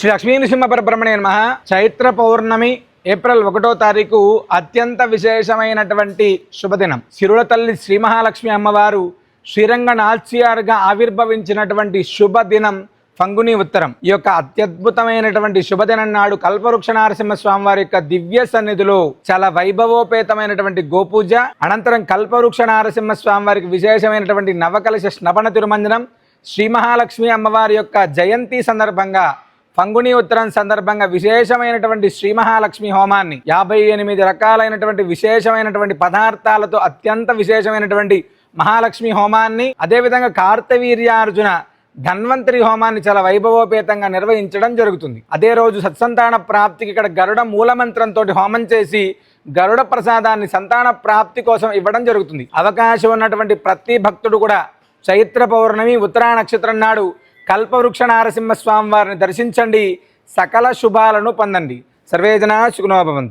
శ్రీ లక్ష్మీనృసింహ పరబ్రహ్మణే నమః. చైత్ర పౌర్ణమి ఏప్రిల్ 1వ తారీఖు అత్యంత విశేషమైనటువంటి శుభదినం. సిరుల తల్లి శ్రీ మహాలక్ష్మి అమ్మవారు శ్రీరంగ నాచ్యారుగా ఆవిర్భవించినటువంటి శుభదినం ఫంగుని ఉత్తరం. ఈ యొక్క అత్యద్భుతమైనటువంటి శుభదినం నాడు కల్పవృక్ష నరసింహ స్వామి వారి యొక్క దివ్య సన్నిధిలో చాలా వైభవోపేతమైనటువంటి గోపూజ, అనంతరం కల్పవృక్ష నరసింహ స్వామి వారికి విశేషమైనటువంటి నవకలశ స్నపన తిరుమంజనం, శ్రీ మహాలక్ష్మి అమ్మవారి యొక్క జయంతి సందర్భంగా ఫంగుని ఉత్తరం సందర్భంగా విశేషమైనటువంటి శ్రీ మహాలక్ష్మి హోమాన్ని 58 రకాలైనటువంటి విశేషమైనటువంటి పదార్థాలతో అత్యంత విశేషమైనటువంటి మహాలక్ష్మి హోమాన్ని, అదేవిధంగా కార్తవీర్యార్జున ధన్వంతరి హోమాన్ని చాలా వైభవోపేతంగా నిర్వహించడం జరుగుతుంది. అదే రోజు సత్సంతాన ప్రాప్తికి ఇక్కడ గరుడ మూలమంత్రంతో హోమం చేసి గరుడ ప్రసాదాన్ని సంతాన ప్రాప్తి కోసం ఇవ్వడం జరుగుతుంది. అవకాశం ఉన్నటువంటి ప్రతి భక్తుడు కూడా చైత్ర పౌర్ణమి ఉత్తరా నక్షత్రం నాడు కల్పవృక్ష నరసింహ స్వామి వారిని దర్శించండి, సకల శుభాలను పొందండి. సర్వే జనా సుఖినో భవంతు.